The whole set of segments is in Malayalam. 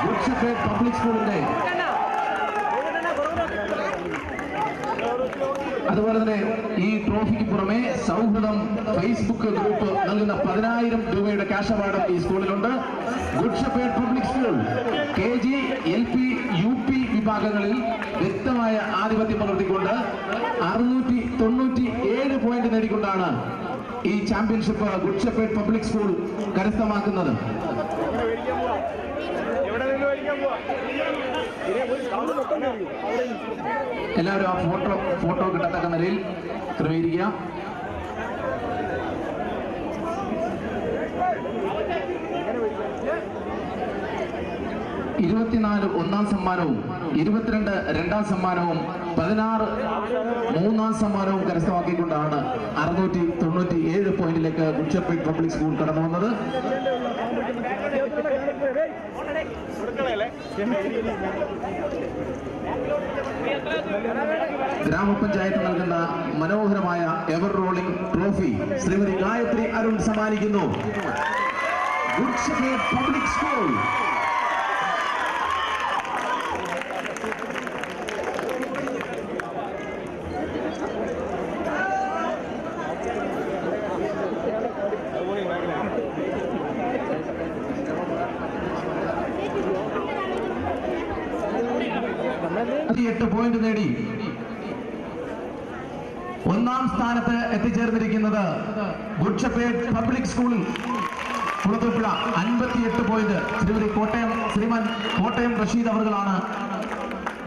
ഗുഡ് ഷെപ്പേർഡ് പബ്ലിക് സ്കൂളിന്റെ അതുപോലെ തന്നെ ഈ ട്രോഫിക്ക് പുറമെ സൗഹൃദം ഫേസ്ബുക്ക് ഗ്രൂപ്പ് നൽകുന്ന 10,000 രൂപയുടെ ക്യാഷ് അവാർഡും ഈ സ്കൂളിലുണ്ട്. Good shepherd public school KG, LP, UP വിഭാഗങ്ങളിൽ വ്യക്തമായ ആധിപത്യം പുലർത്തിക്കൊണ്ട് 697 പോയിന്റ് നേടിക്കൊണ്ടാണ് ഈ championship good shepherd public school കരസ്ഥമാക്കുന്നത്. എല്ലാവരും ആ ഫോട്ടോ കിട്ടത്തക്ക നിലയിൽ ക്രമീകരിക്കുക. ഇരുപത്തിനാല് ഒന്നാം സമ്മാനവും 22 രണ്ടാം സമ്മാനവും 16 മൂന്നാം സമ്മാനവും കരസ്ഥമാക്കിക്കൊണ്ടാണ് 697 പോയിന്റിലേക്ക് ഗുഡ് ഷെപ്പേർഡ് പബ്ലിക് സ്കൂൾ കടന്നു വന്നത്. ഗ്രാമപഞ്ചായത്ത് നൽകുന്ന മനോഹരമായ ever rolling trophy Shrimati Gayathri Arun സമ്മാനിക്കുന്നു. Good shepherd public school point നേടി ഒന്നാം സ്ഥാനത്ത് എത്തിച്ചേർന്നിരിക്കുന്നത് good shepherd public school Kulathupuzha. 58 point Shriman Kottayam Rasheed അവർകളാണ്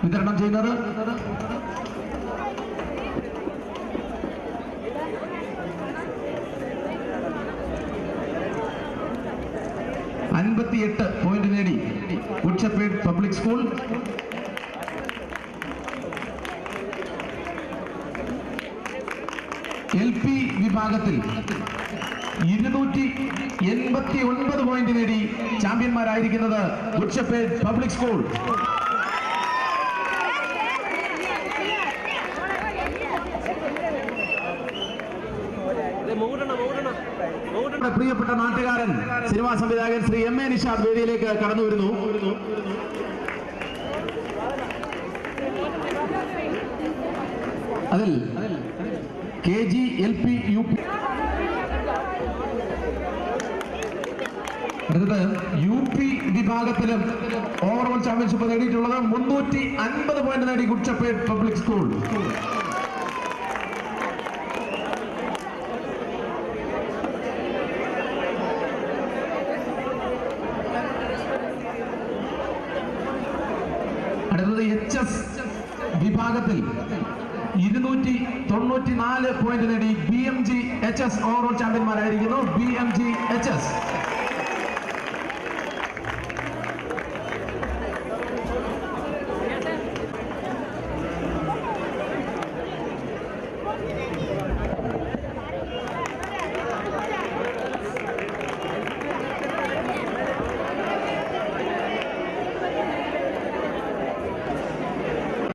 വിതരണം ചെയ്യുന്നത്. പോയിന്റ് നേടി good shepherd public school. LP വിഭാഗത്തിൽ 289 പോയിന്റ് നേടി ചാമ്പ്യന്മാരായിരിക്കുന്നത് ഗുഡ് ഷെപ്പേർഡ് പബ്ലിക് സ്കൂൾ. പ്രിയപ്പെട്ട നാട്ടുകാരൻ സിനിമാ സംവിധായകൻ ശ്രീ MA നിഷാദ് വേദിയിലേക്ക് കടന്നു വരുന്നു. അതിൽ KG, LP, UP. അടുത്തത് UP വിഭാഗത്തിലും ഓവറോൾ ചാമ്പ്യൻഷിപ്പ് നേടിയിട്ടുള്ളത് 350 പോയിന്റ് നേടി ഗുഡ് ഷെപ്പേർഡ് പബ്ലിക് സ്കൂൾ. അടുത്തത് HS വിഭാഗത്തിൽ 294 പോയിന്റ് നേടി BMG HS ഓവറോൾ ചാമ്പ്യന്മാരായിരിക്കുന്നു. BMG HS